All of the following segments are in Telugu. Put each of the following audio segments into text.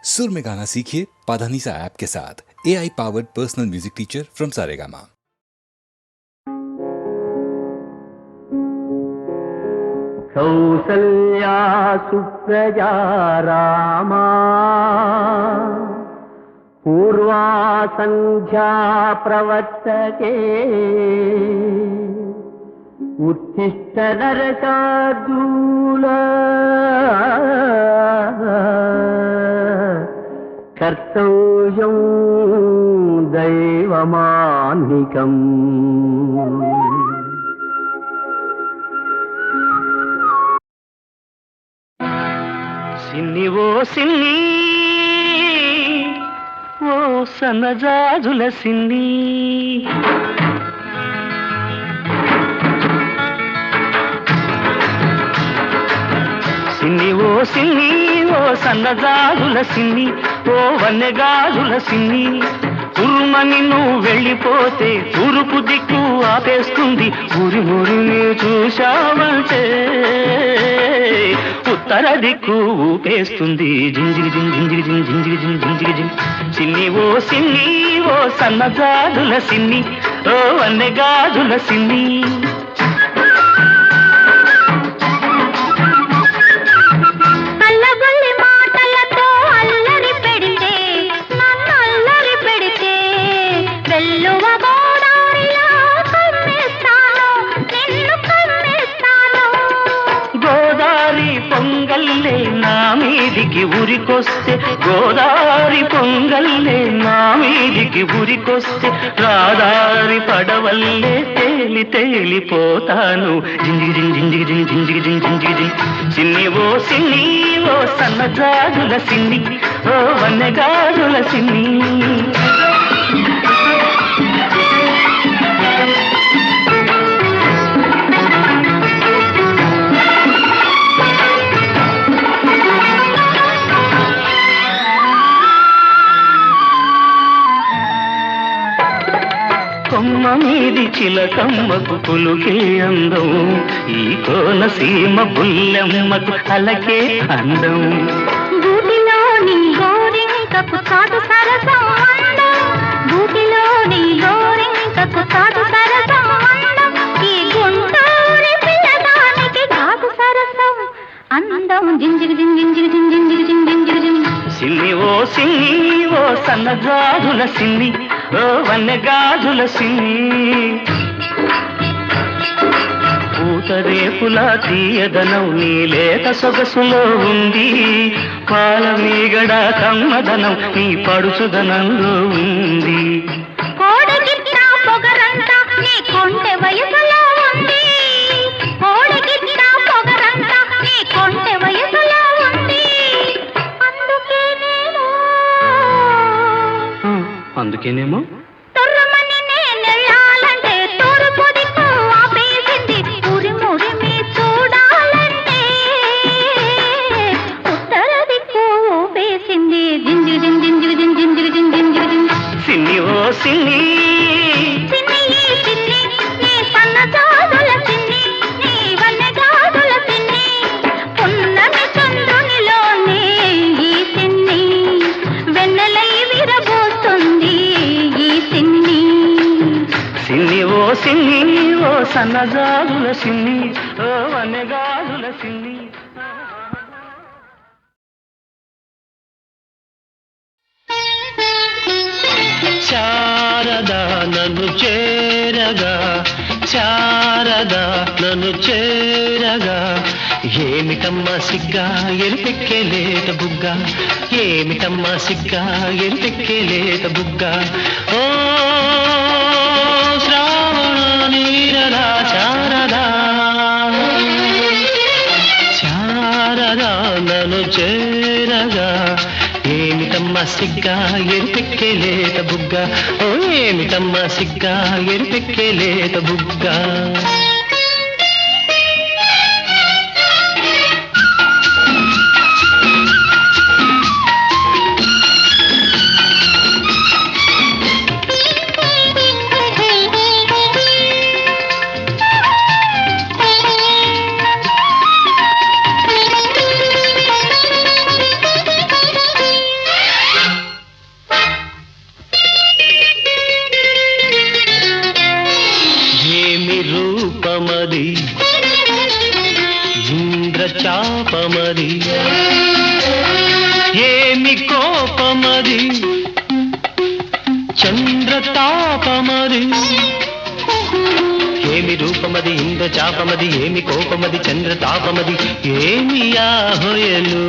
सुर में गाना सीखिए पाधानीसा ऐप के साथ। AI powered personal music teacher from Saregama. Kausalya सुप्रजा रामा पूर्वा संध्या प्रवर्तते उत्तिष्ठ नरशार्दूल कर्तव्यं दैवमान्निकम्। సిన్ని ఓ సిన్ని ఓ సన్నజాజుల సిన్ని సిన్ని ఓ సిన్ని ఓ సన్నజాజుల సిన్ని ఓ వన్నెగాజుల సిన్ని ఉరుమని నువ్వు వెళ్ళిపోతే తూర్పు దిక్కు ఆపేస్తుంది. ఊరి ఊరిని చూశావంటే ఉత్తర దిక్కు ఊపేస్తుంది. జింజిరి జింజిరి జింజిరి జింజిరి జిం. సిన్ని ఓ సిన్ని ఓ సన్నజాజుల సిన్ని ఓ వన్నెగాజుల సిన్ని. పొంగల్లే నా మీదికి ఉరికొస్తే గోదారి పొంగల్లే నా మీదికి ఉరికొస్తే రాదారి పడవల్లే తేలి తేలిపోతాను. జింజిగి జింజిగి జింజిగి జింజిగి సిన్ని ఓ సిన్ని ఓ సన్నజాజుల సిన్ని ఓ వన్నెగాజుల సిన్ని. కొమ్మ మీది చిలకమ్మకు పులుకే అందం, ఈ కోనసీమ బుల్లెమ్మకు అలకే అందం. గూటిలోని గోరింకకు కాదు సరసం అందం, గూటిలోని గోరింకకు కాదు సరసం అందం, ఈ గుంటూరి పిల్లదానికి కాదు సరసం అందం. జింజిరి జింజిరి జింజిరి జింజిరి జిం. సిన్ని ఓ సిన్ని ఓ సన్నజాజుల సిన్ని ఓ వన్నెగాజుల సిన్ని. పూతరేపుల తీయదనం నీ లేత సొగసులో ఉంది, పాల మీగడ కమ్మదనం నీ పడుచుదనంలో ఉంది. కోడగిట్ట పొగరంతా నీ కొంటె వయసులో ఉంది, కోడగిట్ట పొగరంతా నీ కొంటె వయసులో ఉంది. అందుకేనేమో తొర్రమని నేనెళ్ళాలంటే తూర్పు దిక్కు ఆపేసింది, ఉరిమురిమి చూడాలంటే ఉత్తర దిక్కు ఊపేసింది. జింజిరి జింజిరి జింజిరి జింజిరి జిం. సిన్ని ఓ సిన్ని సిన్ని ఈ సిన్ని నీ సన్నజాజుల సిన్ని, నీ వన్నెగాజుల సిన్ని. పున్నమి చంద్రునిలోనే ఈ సిన్ని వెన్నెలై విరబోస్తుంది ఈ సిన్ని. సిన్ని ఓ సిన్ని ఓ సన్నజాజుల సిన్ని ఓ వన్నెగాజుల సిన్ని. శారదా నన్ను చేరగా, శారదా నన్ను చేరగా, ఏమిటమ్మా సిగ్గా ఎరిపెక్కేలేత బుగ్గ, ఏమిటమ్మా సిగ్గా ఎరిపెక్కేలేత బుగ్గ. ఓ శ్రావణ నీరదా శారదా, శారదా నన్ను చేరగా, ఏమిటమ్మా సిగ్గా ఎరిపెక్కేలేత బుగ్గ, ఓ ఏమిటమ్మా సిగ్గా ఎరిపెక్కేలేత బుగ్గ. రూపమది చంద్రతాపమది ఏమి రూపమది ఇంద్రచాపమది ఏమి కోపమది చంద్రతాపమది ఏమి ఆహోయలు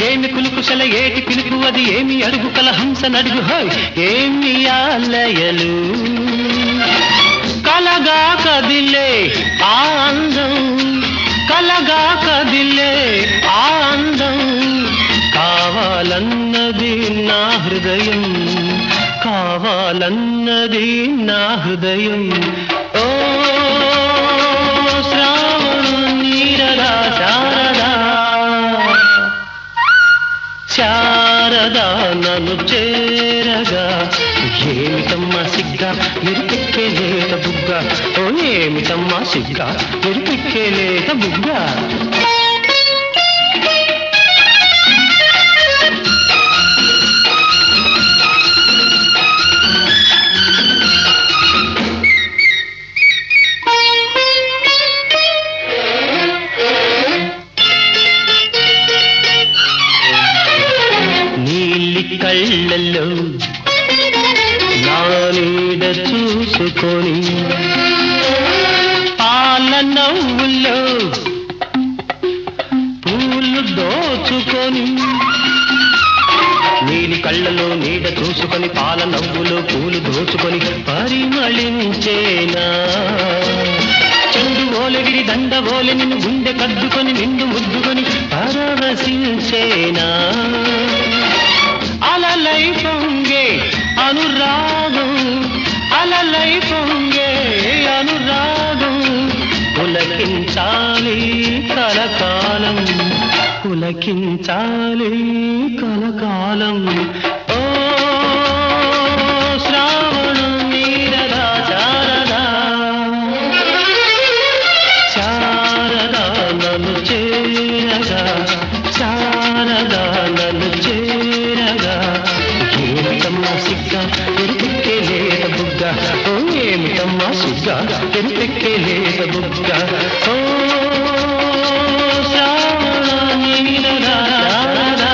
ఏమి కులుకుశల ఏటి పిలుపు అది ఏమి అడుగు కల హంస నడుగు హోయ్ ఏమి ఆలయలు కలగా కదిలే ఆ అందం కలగా కదిలే ఆ అందం కావాలన్నది నా హృదయం కావాలన్నది నా హృదయం ఓ శ్రావణ నీరదా శారదా శారదా నన్ను చేరగా ఏమిటమ్మా సిగ్గా ఎరుపెక్కేలేత బుగ్గ ఓ ఏమిటమ్మా సిగ్గా ఎరుపెక్కేలేత బుగ్గ కళ్ళల్లో నా నీడ చూసుకొని పాల నవ్వుల్లో పూలు దోచుకొని నీలి కళ్ళలో నీడ చూసుకొని పాల నవ్వులో పూలు దోచుకొని పరిమళించేనా చెండు ఓలగిరి దండ ఓలె నిన్ను గుండె కద్దుకొని నిండు ముద్దుకొని పరవశించేనా అలలై పొంగే అనురాగం అలలై పొంగే అనురాగం పులకించాలి కలకాలం పులకించాలి కలకాలం ఓ శ్రావణ నీరదా శారదా శారదా నన్ను చేరగా శారదా నన్ను చేరగా ఏమిటమ్మా సిగ్గా ఎరుపెక్కేలేత బుగ్గ ఓ ఏమిటమ్మా సిగ్గా ఎరుపెక్కేలేత బుగ్గ ఓ శ్రావణ నీరదా శారదా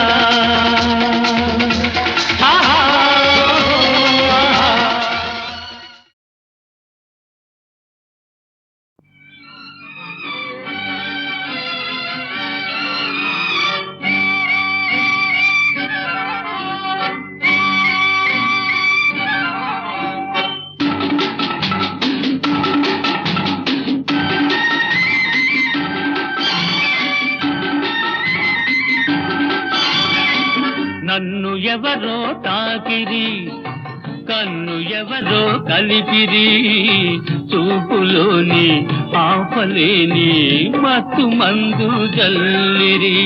నన్ను ఎవరో తాకిరి కన్ను ఎవరో కలిపిరి చూపులోని ఆపలేని మత్తు మందు జల్లిరి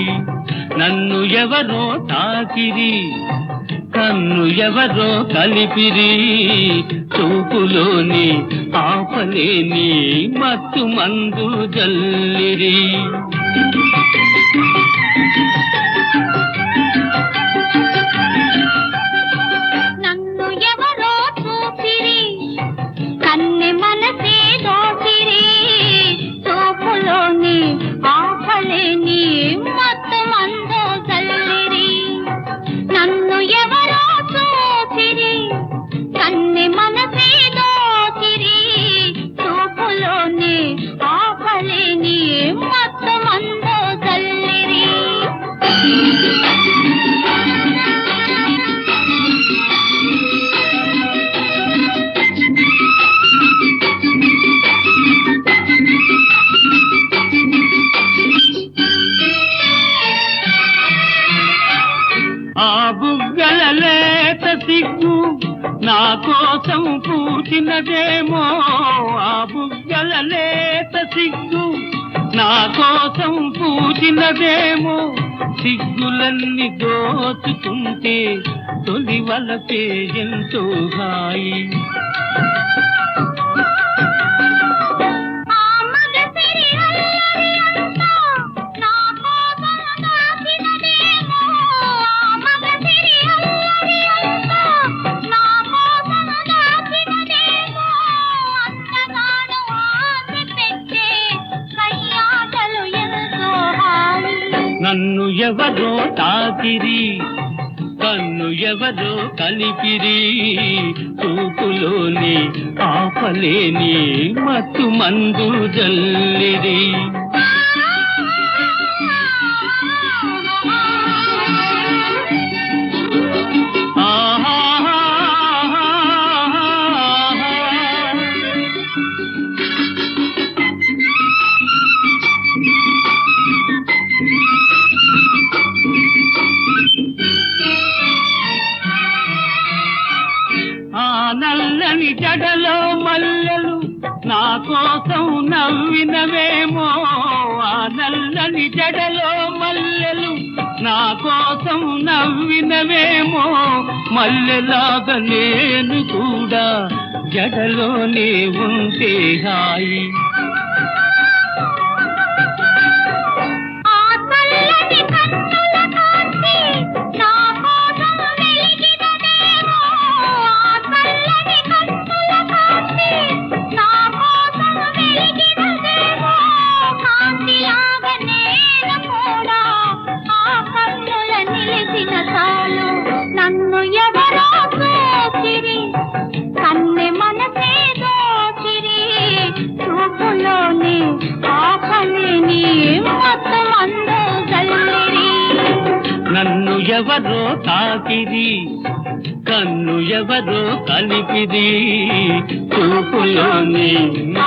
నన్ను ఎవరో తాకిరి కన్ను ఎవరో కలిపిరి చూపులోని ఆపలేని మత్తు మందు జల్లిరి నా కోసం పూచినదేమో ఆ బుగ్గల లేత సిగ్గు నా కోసం పూచినదేమో సిగ్గులన్నీ దోచుకుంటే తొలి వలపే ఎంతో హాయి నన్ను ఎవరో తాకిరి కన్ను ఎవరో కలిపిరి చూపులోని ఆపలేని మత్తు మందు జల్లిరి నల్లని జడలో మల్లెలు నా కోసం నవ్వినవేమో ఆ నల్లని జడలో మల్లెలు నా కోసం నవ్వినవేమో మల్లెలాగా నేను కూడా జడలోనే ఉంటే హాయి నన్ను ఎవరో చూచిరి కన్నె మనసే దోచిరి చూపులోని ఆపలేని మొత్తం అందు జల్లిరి నన్ను ఎవరో తాకిరి కన్ను ఎవరో కలిపిరి చూపులోని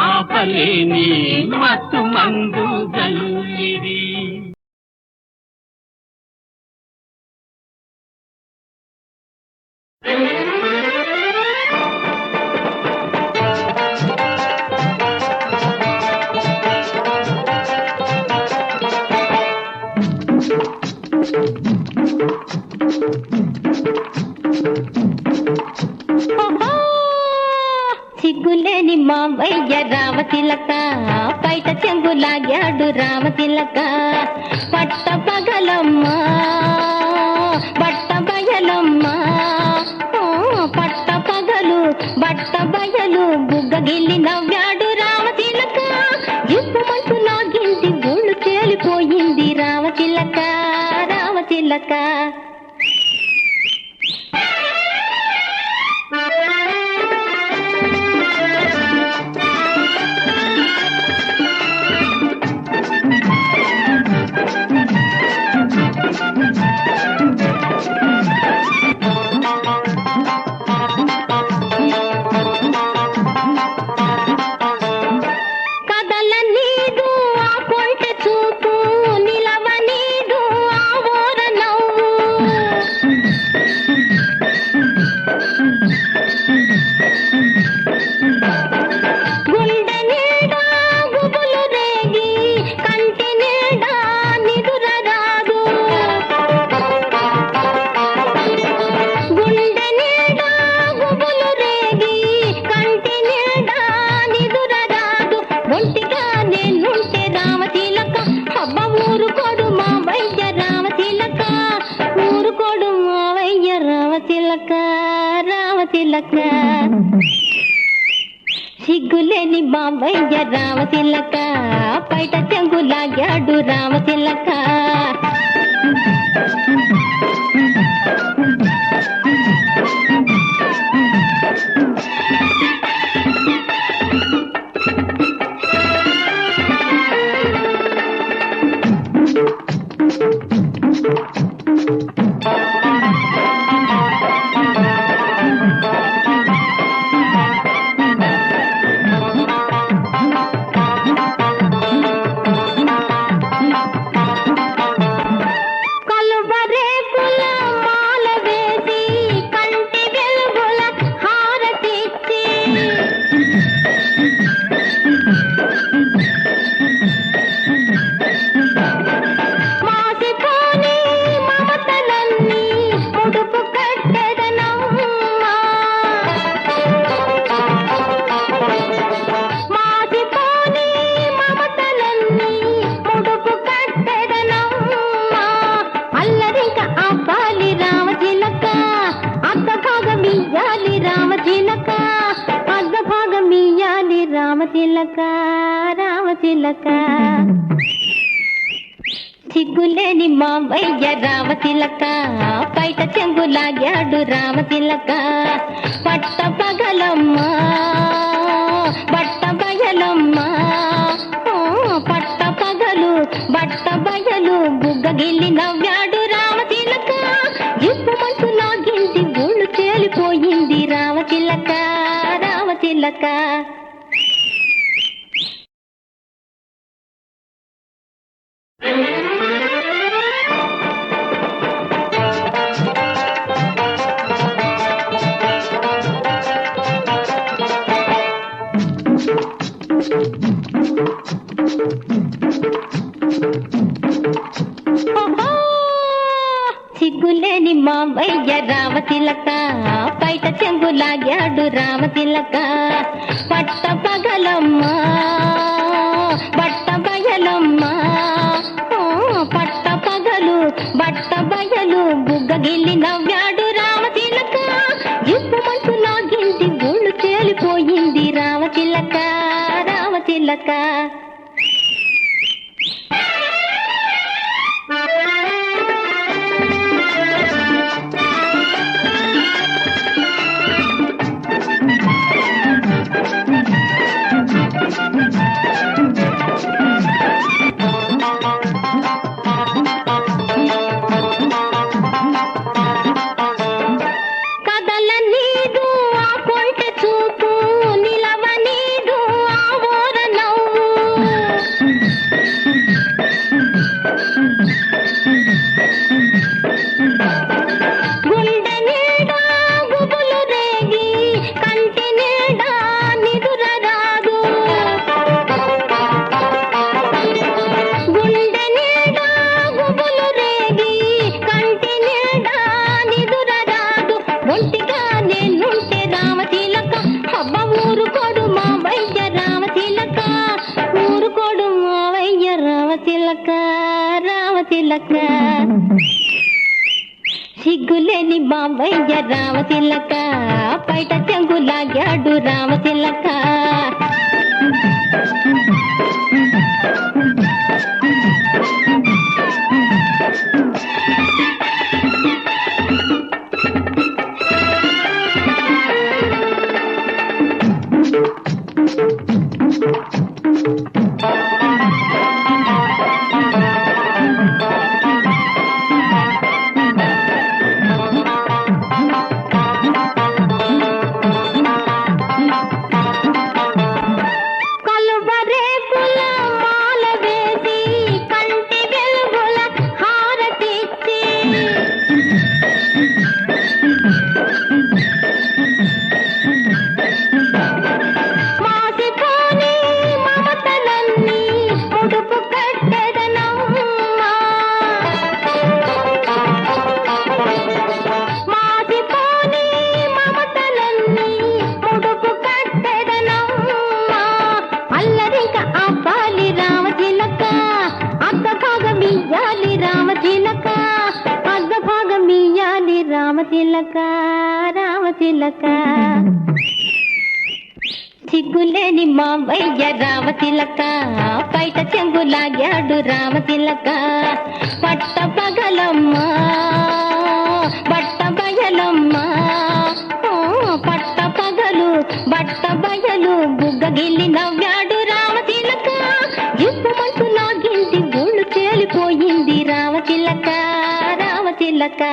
ఆపలేని మత్తు మందు జల్లిరి సిగ్గులేని మావయ్య రామతిలక బయట చెంగులాగాడు రామతిలక పట్ట పగలమ్మా బట్ట బయలమ్మా పట్ట పగలు బట్ట బయలు బుగ్గగిల్లి నవ్వాడు రామతిలక ఇప్పు మంచు లాగింది గుళ్ళు తేలిపోయింది రామతిలక రామతిలక సిగ్గులేని బాబయ్య రామతిలక బయట చెంగులాగాడు రామతిలక రామతిలక రామతిలక సిగ్గులేని మావయ్య రామతిలక పైట చెంగులాగాడు రామతిలక పట్ట పగలమ్మా బట్ట బయలమ్మా పట్ట పగలు బట్ట బయలు బుగ్గగిల్లి నవ్వాడు రామతిలక జిప్పు మంచు లాగింది ఊళ్ళు తేలిపోయింది రామతిలక రామతిలక. సిగ్గులేని మావయ్య రామతిలక పైట చెంగులాగాడు రామతిలక పట్ట పగలమ్మా బట్ట బయలమ్మా పట్ట పగలు బట్ట బయలు బుగ్గగిల్లి నవ్వాడు రామతిలక జిప్పు మంచు లాగింది ఊళ్ళు తేలిపోయింది రామతిలక రామతిలక. రామతిలక సిగ్గులేని బాబయ్య రామతిలక పైట చెంగులాగాడు రామతిలక. రామతిలక రామతిలక సిగ్గులేని మావయ్య రామతిలక పైట చెంగులాగాడు రామతిలక పట్ట పగలమ్మా బట్ట బయలమ్మా పట్ట పగలు బట్ట బయలు బుగ్గగిల్లి నవ్వాడు రామతిలక జిప్పు మంచు లాగింది ఊళ్ళు తేలిపోయింది రామతిలక రామతిలక.